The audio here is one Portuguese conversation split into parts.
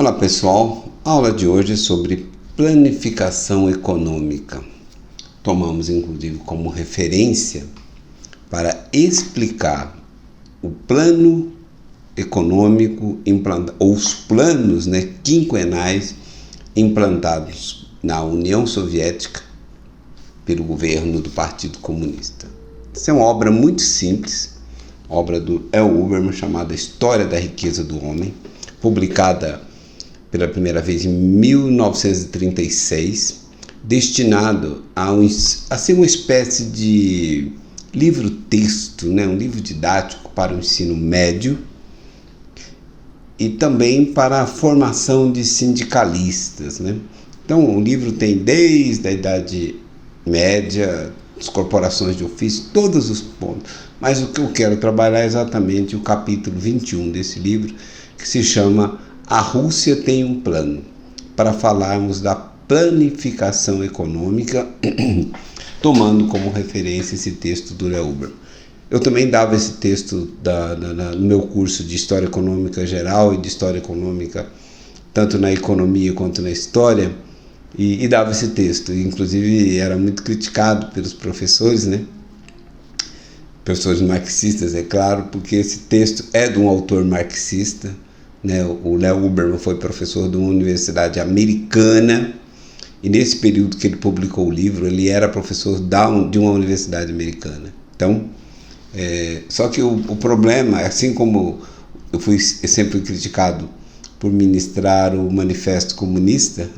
Olá pessoal, a aula de hoje é sobre planificação econômica. Tomamos inclusive como referência para explicar o plano econômico ou os planos quinquenais implantados na União Soviética pelo governo do Partido Comunista. Essa é uma obra muito simples, obra do L. Huberman, chamada História da Riqueza do Homem, publicada pela primeira vez em 1936, destinado a ser uma espécie de livro-texto, um livro didático para o ensino médio e também para a formação de sindicalistas. Então, o livro tem desde a Idade Média, as corporações de ofício, todos os pontos. Mas o que eu quero trabalhar é exatamente o capítulo 21 desse livro, que se chama A Rússia tem um plano, para falarmos da planificação econômica, tomando como referência esse texto do L. Huberman. Eu também dava esse texto no meu curso de História Econômica Geral e de História Econômica, tanto na economia quanto na história, e dava esse texto. Inclusive era muito criticado pelos professores, professores marxistas, é claro, porque esse texto é de um autor marxista. O L. Huberman foi professor de uma universidade americana e nesse período que ele publicou o livro ele era professor de uma universidade americana. Então, só que o problema, assim como eu sempre fui criticado por ministrar o Manifesto Comunista,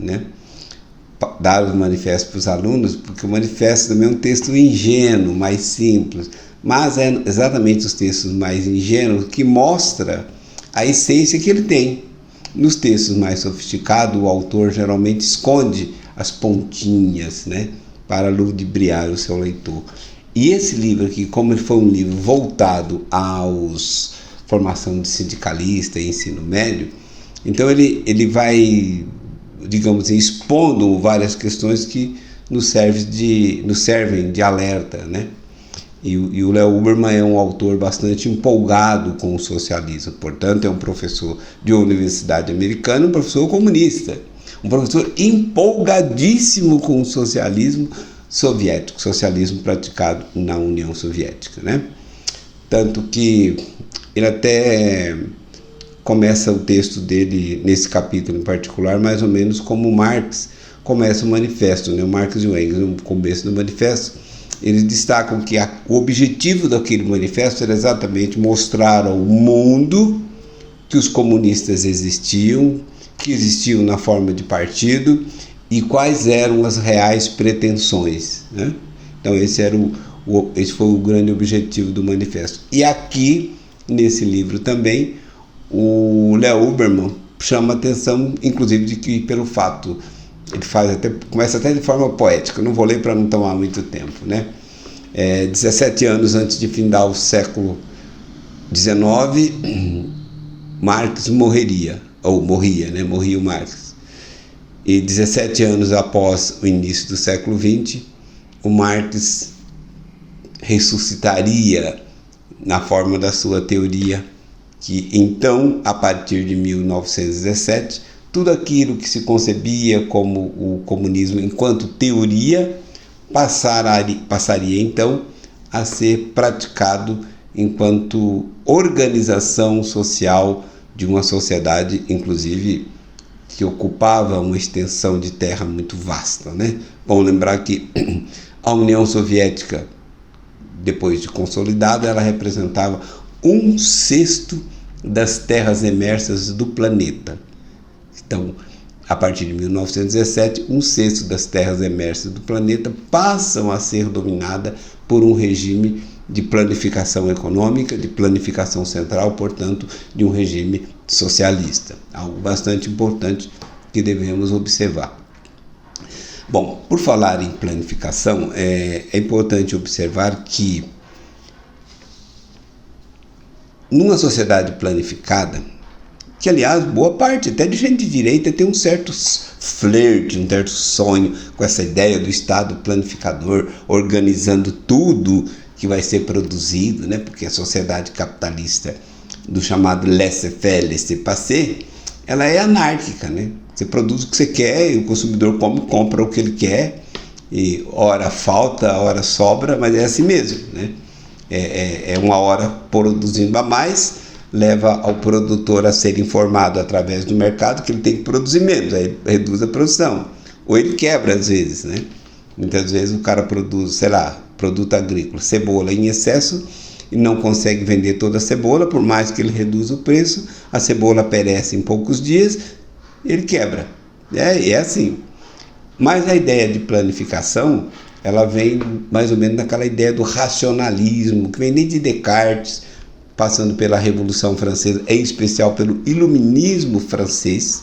dar o manifesto para os alunos, porque o manifesto também é um texto ingênuo, mais simples, mas é exatamente os textos mais ingênuos que mostra a essência que ele tem. Nos textos mais sofisticados, o autor geralmente esconde as pontinhas, para ludibriar o seu leitor. E esse livro aqui, como ele foi um livro voltado à formação de sindicalista e ensino médio, então ele vai, digamos assim, expondo várias questões que nos servem de alerta, E o L. Huberman é um autor bastante empolgado com o socialismo, portanto é um professor de uma universidade americana, um professor comunista, um professor empolgadíssimo com o socialismo soviético, socialismo praticado na União Soviética, Tanto que ele até começa o texto dele, nesse capítulo em particular, mais ou menos como Marx começa o manifesto, o Marx e o Engels, no começo do manifesto. Eles destacam que o objetivo daquele manifesto era exatamente mostrar ao mundo que os comunistas existiam, que existiam na forma de partido e quais eram as reais pretensões. Então esse foi o grande objetivo do manifesto. E aqui, nesse livro também, o L. Huberman chama atenção, inclusive, de que pelo fato... Ele começa até de forma poética, não vou ler para não tomar muito tempo. 17 anos antes de findar o século XIX, Marx morria o Marx. E 17 anos após o início do século XX, o Marx ressuscitaria na forma da sua teoria, que então, a partir de 1917, tudo aquilo que se concebia como o comunismo enquanto teoria passaria então a ser praticado enquanto organização social de uma sociedade, inclusive, que ocupava uma extensão de terra muito vasta. Bom lembrar que a União Soviética, depois de consolidada, ela representava 1/6 das terras emersas do planeta. Então, a partir de 1917, 1/6 das terras emersas do planeta passam a ser dominadas por um regime de planificação econômica, de planificação central, portanto, de um regime socialista. Algo bastante importante que devemos observar. Bom, por falar em planificação, é importante observar que numa sociedade planificada, que aliás boa parte até de gente de direita tem um certo flerte, um certo sonho com essa ideia do Estado planificador organizando tudo que vai ser produzido, porque a sociedade capitalista do chamado laissez-faire, laissez-passer, ela é anárquica, né? Você produz o que você quer e o consumidor compra o que ele quer, e hora falta, hora sobra, mas é assim mesmo, né? É uma hora produzindo a mais, leva ao produtor a ser informado através do mercado que ele tem que produzir menos, aí reduz a produção. Ou ele quebra às vezes, né? Muitas vezes o cara produz, sei lá, produto agrícola, cebola em excesso, e não consegue vender toda a cebola, por mais que ele reduza o preço, a cebola perece em poucos dias, ele quebra. É assim. Mas a ideia de planificação, ela vem mais ou menos daquela ideia do racionalismo, que vem desde Descartes, passando pela Revolução Francesa, em especial pelo Iluminismo francês,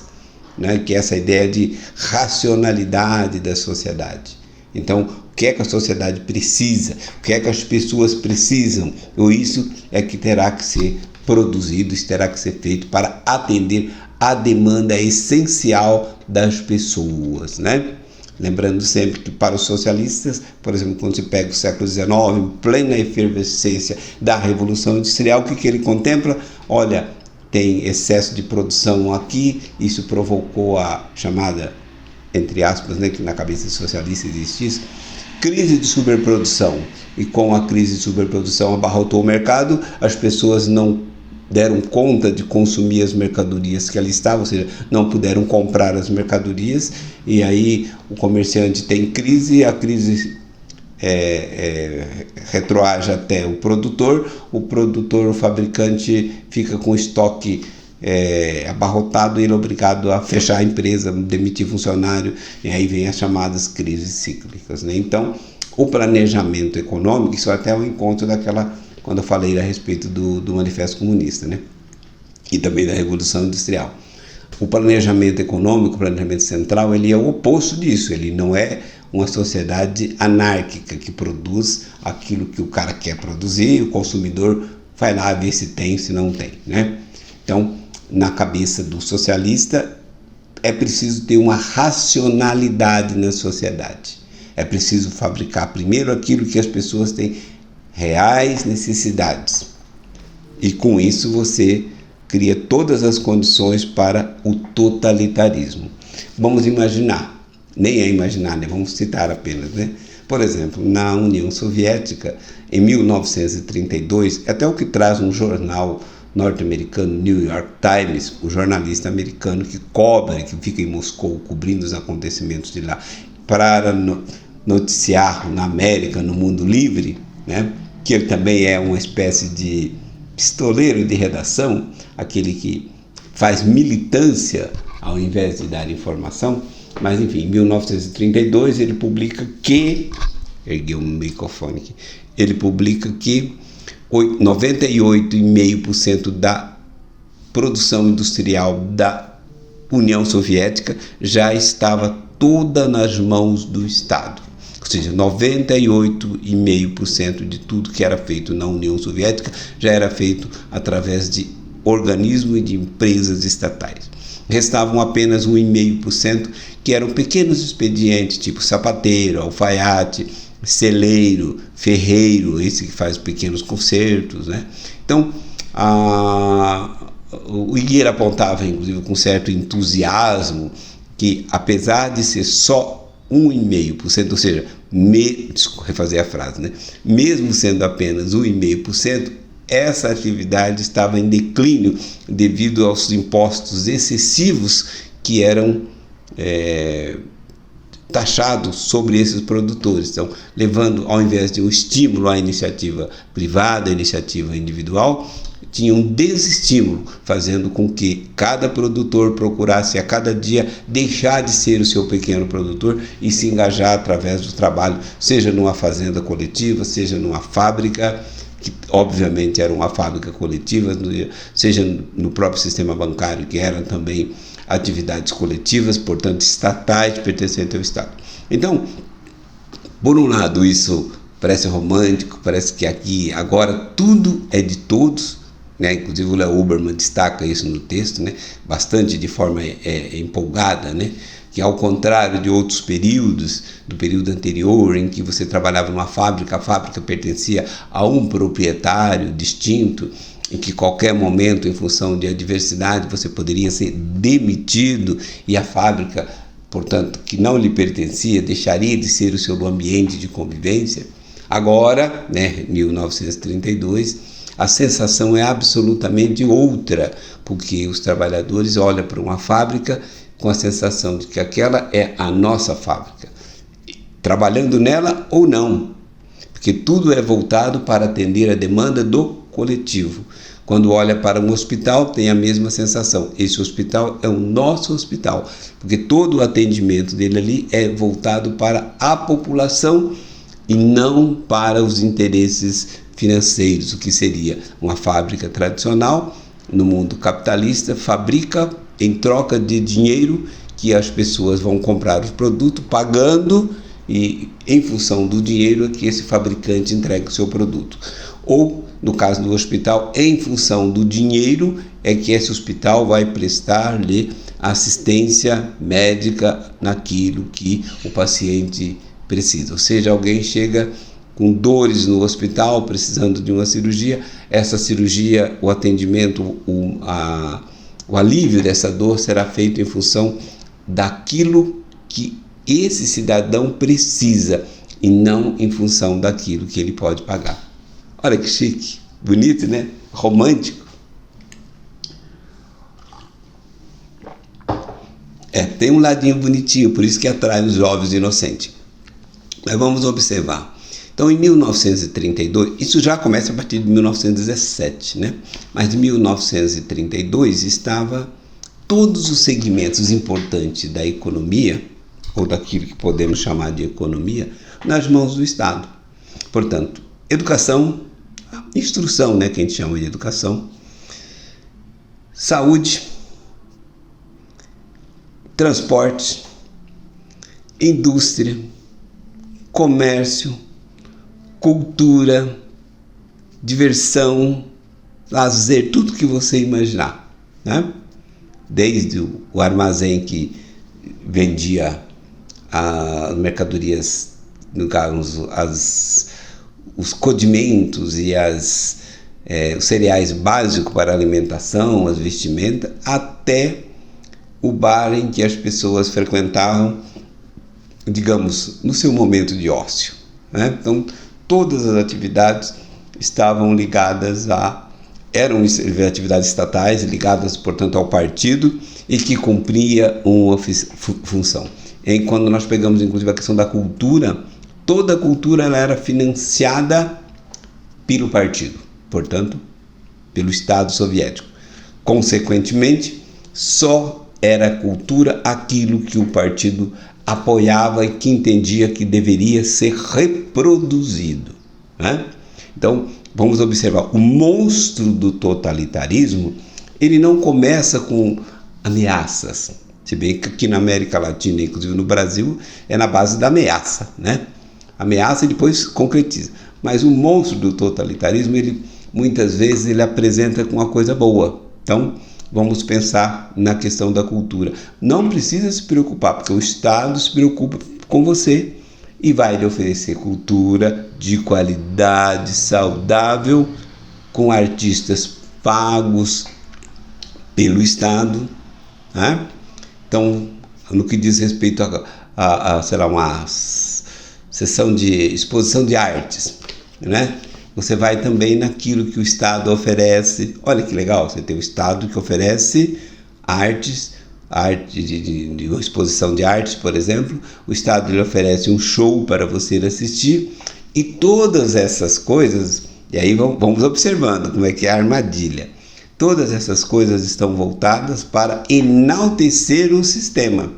né, que é essa ideia de racionalidade da sociedade. Então, o que é que a sociedade precisa? O que é que as pessoas precisam? Ou isso é que terá que ser produzido, isso terá que ser feito para atender a demanda essencial das pessoas, né? Lembrando sempre que para os socialistas, por exemplo, quando se pega o século XIX, em plena efervescência da Revolução Industrial, o que ele contempla? Olha, tem excesso de produção aqui, isso provocou a chamada, entre aspas, né, que na cabeça socialista existe isso, crise de superprodução. E com a crise de superprodução abarrotou o mercado, as pessoas não deram conta de consumir as mercadorias que ali estavam, ou seja, não puderam comprar as mercadorias, e aí o comerciante tem crise, a crise retroage até o produtor, o fabricante fica com estoque abarrotado e ele é obrigado a fechar a empresa, demitir funcionário, e aí vem as chamadas crises cíclicas, né? Então, o planejamento econômico, isso até é o encontro daquela, quando eu falei a respeito do Manifesto Comunista, né? E também da Revolução Industrial. O planejamento econômico, o planejamento central, ele é o oposto disso, ele não é uma sociedade anárquica que produz aquilo que o cara quer produzir e o consumidor vai lá ver se tem, se não tem, né? Então, na cabeça do socialista, é preciso ter uma racionalidade na sociedade. É preciso fabricar primeiro aquilo que as pessoas têm reais necessidades. E com isso você cria todas as condições para o totalitarismo. Vamos imaginar, nem é imaginar, né? Vamos citar apenas, né? Por exemplo, na União Soviética, em 1932, até o que traz um jornal norte-americano, New York Times, o jornalista americano que cobre, que fica em Moscou cobrindo os acontecimentos de lá, para noticiar na América, no mundo livre, né? Que ele também é uma espécie de pistoleiro de redação, aquele que faz militância ao invés de dar informação. Mas enfim, em 1932 ele publica que, ergueu um microfone aqui, ele publica que 98,5% da produção industrial da União Soviética já estava toda nas mãos do Estado. Ou seja, 98,5% de tudo que era feito na União Soviética já era feito através de organismos e de empresas estatais. Restavam apenas 1,5% que eram pequenos expedientes, tipo sapateiro, alfaiate, celeiro, ferreiro, esse que faz pequenos concertos, né? Então, o Igueira apontava, inclusive, com certo entusiasmo, que apesar de ser só 1,5%, ou seja, refazer a frase, né? Mesmo sendo apenas 1,5%, essa atividade estava em declínio devido aos impostos excessivos que eram taxados sobre esses produtores. Então, levando, ao invés de um estímulo à iniciativa privada, à iniciativa individual, tinha um desestímulo, fazendo com que cada produtor procurasse a cada dia deixar de ser o seu pequeno produtor e se engajar através do trabalho, seja numa fazenda coletiva, seja numa fábrica, que obviamente era uma fábrica coletiva, seja no próprio sistema bancário, que eram também atividades coletivas, portanto estatais, pertencentes ao Estado. Então, por um lado, isso parece romântico, parece que aqui, agora, tudo é de todos, né? Inclusive o Léo Huberman destaca isso no texto, né? Bastante de forma empolgada, né? Que ao contrário de outros períodos, do período anterior, em que você trabalhava numa fábrica, a fábrica pertencia a um proprietário distinto, em que qualquer momento, em função de adversidade, você poderia ser demitido e a fábrica, portanto, que não lhe pertencia, deixaria de ser o seu ambiente de convivência. Agora, né, 1932, a sensação é absolutamente outra, porque os trabalhadores olham para uma fábrica com a sensação de que aquela é a nossa fábrica, trabalhando nela ou não, porque tudo é voltado para atender a demanda do coletivo. Quando olha para um hospital, tem a mesma sensação. Esse hospital é o nosso hospital, porque todo o atendimento dele ali é voltado para a população e não para os interesses financeiros, o que seria uma fábrica tradicional. No mundo capitalista, fabrica em troca de dinheiro, que as pessoas vão comprar os produtos pagando, e em função do dinheiro é que esse fabricante entrega o seu produto. Ou, no caso do hospital, em função do dinheiro é que esse hospital vai prestar-lhe assistência médica naquilo que o paciente precisa. Ou seja, alguém chega com dores no hospital, precisando de uma cirurgia, essa cirurgia, o atendimento, o alívio dessa dor será feito em função daquilo que esse cidadão precisa e não em função daquilo que ele pode pagar. Olha que chique, bonito, né? Romântico. Tem um ladinho bonitinho, por isso que atrai os jovens inocentes. Mas vamos observar. Então, em 1932, isso já começa a partir de 1917, né? Mas em 1932 estava todos os segmentos importantes da economia, ou daquilo que podemos chamar de economia, nas mãos do Estado. Portanto, educação, instrução, né, que a gente chama de educação, saúde, transporte, indústria, comércio, cultura, diversão, lazer, tudo que você imaginar, né? Desde o armazém que vendia as mercadorias, no caso, os condimentos e os cereais básicos para alimentação, as vestimentas, até o bar em que as pessoas frequentavam, digamos, no seu momento de ócio, né? Então, todas as atividades estavam ligadas eram atividades estatais, ligadas, portanto, ao partido e que cumpria uma função. E quando nós pegamos, inclusive, a questão da cultura, toda a cultura ela era financiada pelo partido, portanto, pelo Estado soviético. Consequentemente, só era cultura aquilo que o partido apoiava e que entendia que deveria ser reproduzido, né? Então, vamos observar, o monstro do totalitarismo, ele não começa com ameaças, se bem que aqui na América Latina, inclusive no Brasil, é na base da ameaça, né? Ameaça e depois concretiza. Mas o monstro do totalitarismo, ele muitas vezes ele apresenta com uma coisa boa. Então, vamos pensar na questão da cultura. Não precisa se preocupar, porque o Estado se preocupa com você e vai lhe oferecer cultura de qualidade, saudável, com artistas pagos pelo Estado, né? Então, no que diz respeito sei lá, uma sessão de exposição de artes, né? Você vai também naquilo que o Estado oferece. Olha que legal, você tem o Estado que oferece arte de uma exposição de artes, por exemplo. O Estado lhe oferece um show para você assistir. E todas essas coisas, e aí vamos observando como é que é a armadilha. Todas essas coisas estão voltadas para enaltecer o sistema.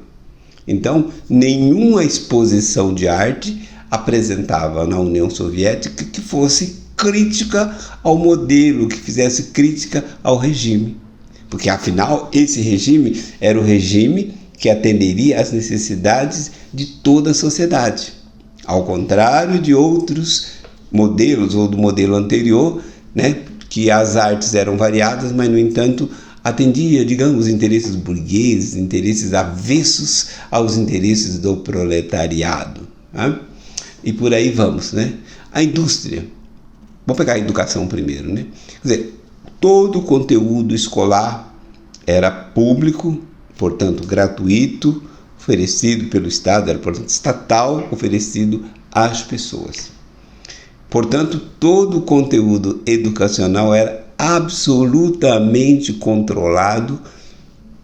Então, nenhuma exposição de arte apresentava na União Soviética que fosse crítica ao modelo, que fizesse crítica ao regime. Porque, afinal, esse regime era o regime que atenderia às necessidades de toda a sociedade. Ao contrário de outros modelos, ou do modelo anterior, né, que as artes eram variadas, mas, no entanto, atendia, digamos, interesses burgueses, interesses avessos aos interesses do proletariado, né? E por aí vamos, né? A indústria. Vamos pegar a educação primeiro, né? Quer dizer, todo o conteúdo escolar era público, portanto gratuito, oferecido pelo Estado, era portanto estatal, oferecido às pessoas. Portanto, todo o conteúdo educacional era absolutamente controlado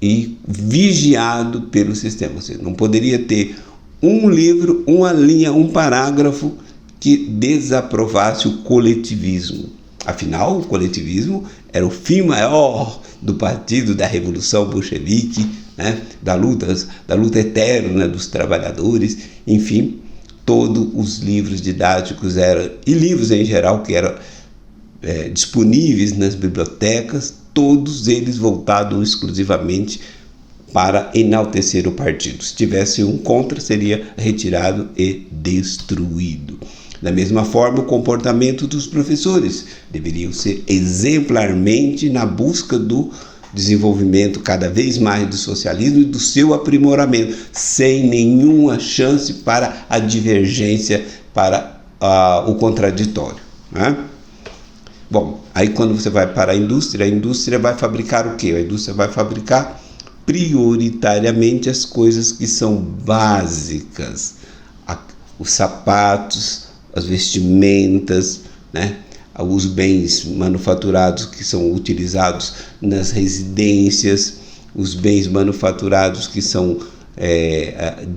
e vigiado pelo sistema. Ou seja, não poderia ter um livro, uma linha, um parágrafo que desaprovasse o coletivismo. Afinal, o coletivismo era o fim maior do partido, da Revolução Bolchevique, né? da luta eterna dos trabalhadores, enfim, todos os livros didáticos e livros em geral que eram disponíveis nas bibliotecas, todos eles voltados exclusivamente para enaltecer o partido. Se tivesse um contra, seria retirado e destruído. Da mesma forma, o comportamento dos professores deveriam ser exemplarmente na busca do desenvolvimento cada vez mais do socialismo e do seu aprimoramento, sem nenhuma chance para a divergência, para o contraditório, né? Bom, aí quando você vai para a indústria vai fabricar o quê? A indústria vai fabricar prioritariamente as coisas que são básicas, os sapatos, as vestimentas, né? Os bens manufaturados que são utilizados nas residências, os bens manufaturados que são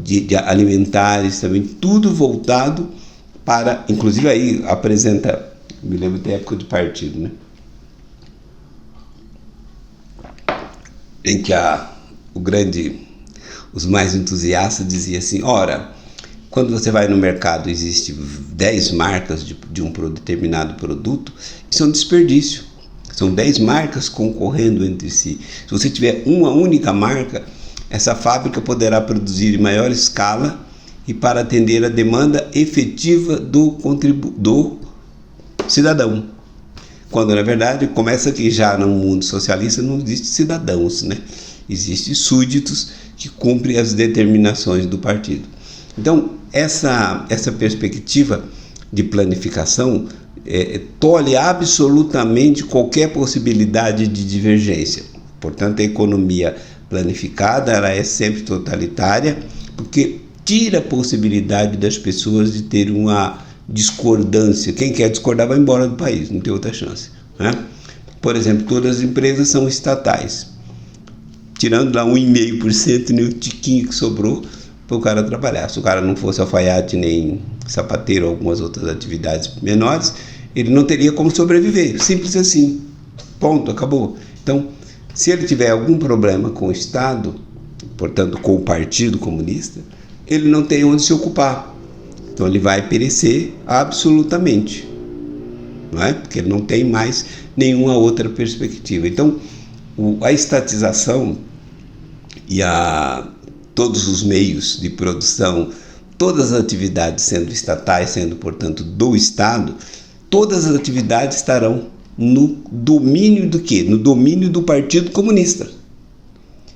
de alimentares também, tudo voltado para, inclusive aí apresenta, me lembro da época de partido, né? Em que os mais entusiastas diziam assim, ora, quando você vai no mercado, existe 10 marcas de um determinado produto, isso é um desperdício. São 10 marcas concorrendo entre si. Se você tiver uma única marca, essa fábrica poderá produzir em maior escala e para atender a demanda efetiva do cidadão. Quando, na verdade, começa que já no mundo socialista não existe cidadãos, né? Existem súditos que cumprem as determinações do partido. Então, essa perspectiva de planificação tolhe absolutamente qualquer possibilidade de divergência. Portanto, a economia planificada ela é sempre totalitária, porque tira a possibilidade das pessoas de ter uma discordância. Quem quer discordar vai embora do país, não tem outra chance, né? Por exemplo, todas as empresas são estatais. Tirando lá 1,5%, nem o tiquinho que sobrou para o cara trabalhar. Se o cara não fosse alfaiate nem sapateiro, algumas outras atividades menores, ele não teria como sobreviver. Simples assim. Ponto, acabou. Então, se ele tiver algum problema com o Estado, portanto com o Partido Comunista, ele não tem onde se ocupar. Então ele vai perecer absolutamente, não é? Porque ele não tem mais nenhuma outra perspectiva. Então, a estatização e todos os meios de produção, todas as atividades sendo estatais, sendo, portanto, do Estado, todas as atividades estarão no domínio do quê? No domínio do Partido Comunista.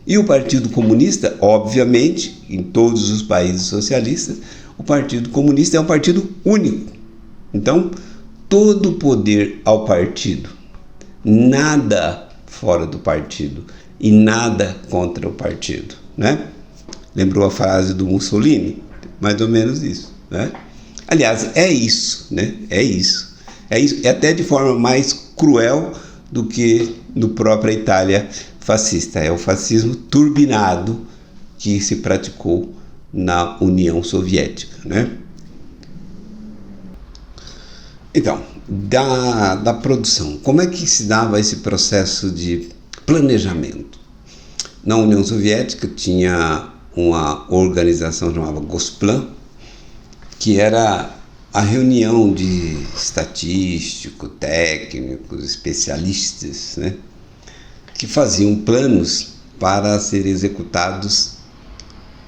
E o Partido Comunista, obviamente, em todos os países socialistas, o Partido Comunista é um partido único. Então, todo o poder ao partido, nada fora do partido e nada contra o partido, né? Lembrou a frase do Mussolini? Mais ou menos isso, né? Aliás, é isso, né? É isso. É até de forma mais cruel do que no própria Itália fascista. É o fascismo turbinado que se praticou na União Soviética, né? Então, da produção, como é que se dava esse processo de planejamento? Na União Soviética tinha uma organização chamada Gosplan, que era a reunião de estatísticos, técnicos, especialistas, né, que faziam planos para serem executados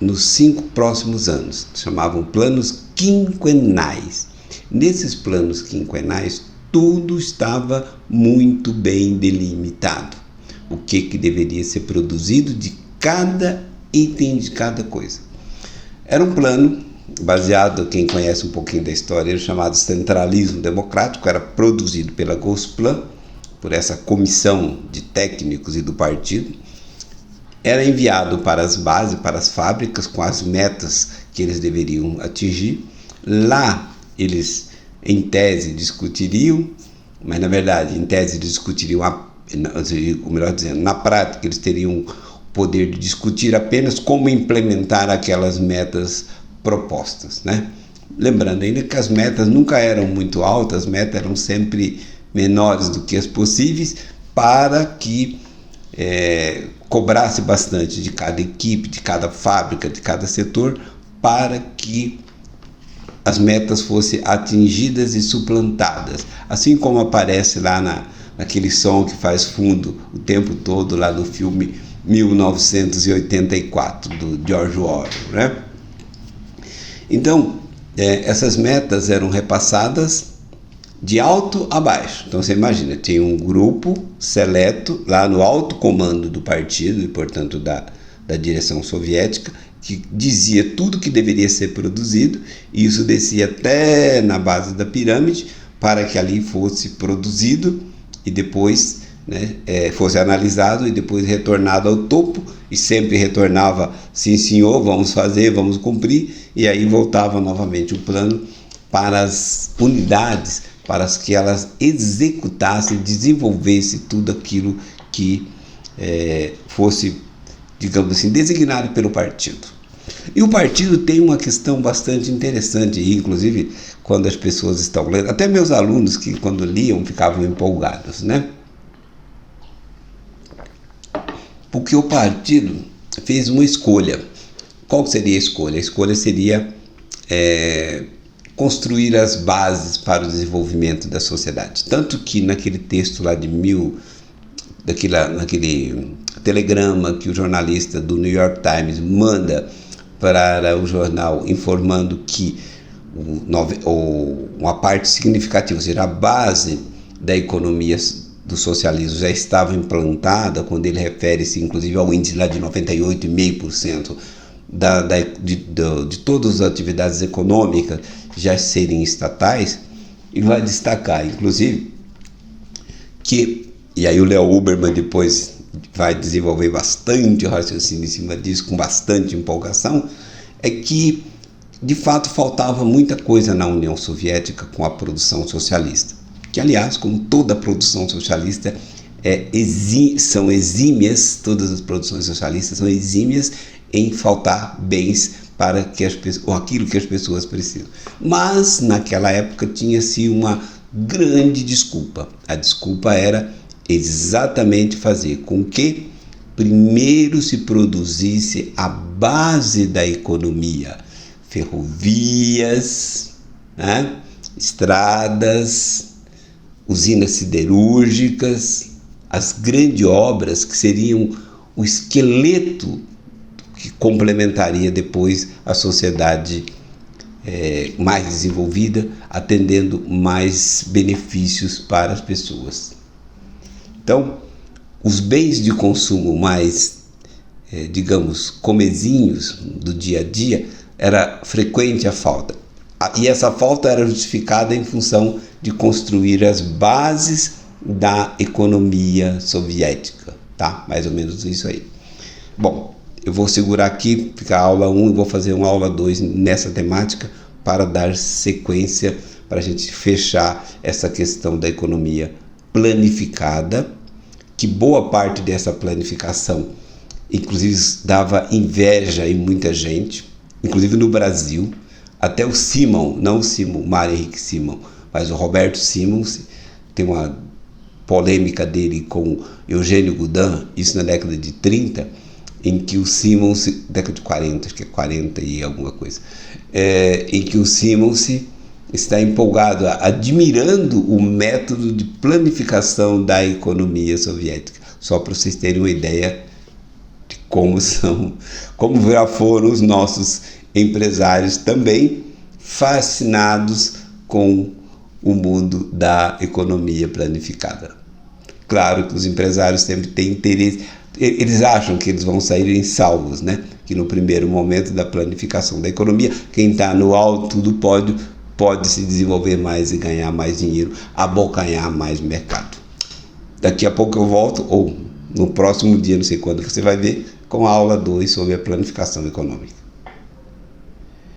nos 5 próximos anos. Chamavam planos quinquenais. Nesses planos quinquenais, tudo estava muito bem delimitado. O que deveria ser produzido de cada item, de cada coisa. Era um plano baseado, quem conhece um pouquinho da história, chamado centralismo democrático, era produzido pela Gosplan, por essa comissão de técnicos e do partido, era enviado para as bases, para as fábricas, com as metas que eles deveriam atingir. Lá eles, em tese, discutiriam, mas na verdade, em tese, discutiriam, ou melhor dizendo, na prática, eles teriam o poder de discutir apenas como implementar aquelas metas propostas, né? Lembrando ainda que as metas nunca eram muito altas, as metas eram sempre menores do que as possíveis, para que cobrasse bastante de cada equipe, de cada fábrica, de cada setor, para que as metas fossem atingidas e suplantadas, assim como aparece lá naquele som que faz fundo o tempo todo lá no filme 1984 do George Orwell, né? Então, essas metas eram repassadas de alto a baixo. Então você imagina, tinha um grupo seleto lá no alto comando do partido e, portanto, da direção soviética, que dizia tudo que deveria ser produzido, e isso descia até na base da pirâmide para que ali fosse produzido e depois, né, fosse analisado e depois retornado ao topo, e sempre retornava, sim senhor, vamos fazer, vamos cumprir, e aí voltava novamente o plano para as unidades, para que elas executassem, desenvolvessem tudo aquilo que fosse, digamos assim, designado pelo partido. E o partido tem uma questão bastante interessante, inclusive quando as pessoas estão lendo, até meus alunos que quando liam ficavam empolgados, né? Porque o partido fez uma escolha. Qual seria a escolha? A escolha seria construir as bases para o desenvolvimento da sociedade. Tanto que naquele texto lá naquele telegrama que o jornalista do New York Times manda para o jornal informando que uma parte significativa, ou seja, a base da economia do socialismo já estava implantada, quando ele refere-se inclusive ao índice lá de 98,5% de todas as atividades econômicas já serem estatais, e vai destacar inclusive que, e aí o Léo Huberman depois vai desenvolver bastante raciocínio em cima disso, com bastante empolgação, é que de fato faltava muita coisa na União Soviética com a produção socialista, que aliás, como toda produção socialista são exímias, todas as produções socialistas são exímias em faltar bens para que ou aquilo que as pessoas precisam. Mas naquela época tinha-se uma grande desculpa. A desculpa era exatamente fazer com que primeiro se produzisse a base da economia, ferrovias, né? Estradas, usinas siderúrgicas, as grandes obras que seriam o esqueleto que complementaria depois a sociedade mais desenvolvida, atendendo mais benefícios para as pessoas. Então, os bens de consumo mais, digamos, comezinhos do dia a dia, era frequente a falta. E essa falta era justificada em função de construir as bases da economia soviética, tá? Mais ou menos isso aí. Bom, eu vou segurar aqui, ficar a aula 1 e vou fazer uma aula 2 nessa temática para dar sequência, para a gente fechar essa questão da economia planificada, que boa parte dessa planificação, inclusive, dava inveja em muita gente, inclusive no Brasil. Até o Simon, não o Mário Henrique Simon, mas o Roberto Simons, tem uma polêmica dele com Eugênio Goudin, isso na década de 30, em que o Simons, década de 40, acho que é 40 e alguma coisa, em que o Simons está empolgado, admirando o método de planificação da economia soviética. Só para vocês terem uma ideia de como já foram os nossos empresários também fascinados com o mundo da economia planificada. Claro que os empresários sempre têm interesse, eles acham que eles vão sair salvos, né? Que no primeiro momento da planificação da economia, quem está no alto do pódio pode se desenvolver mais e ganhar mais dinheiro, abocanhar mais mercado. daqui a pouco eu volto, ou no próximo dia, não sei quando, você vai ver com a aula 2 sobre a planificação econômica.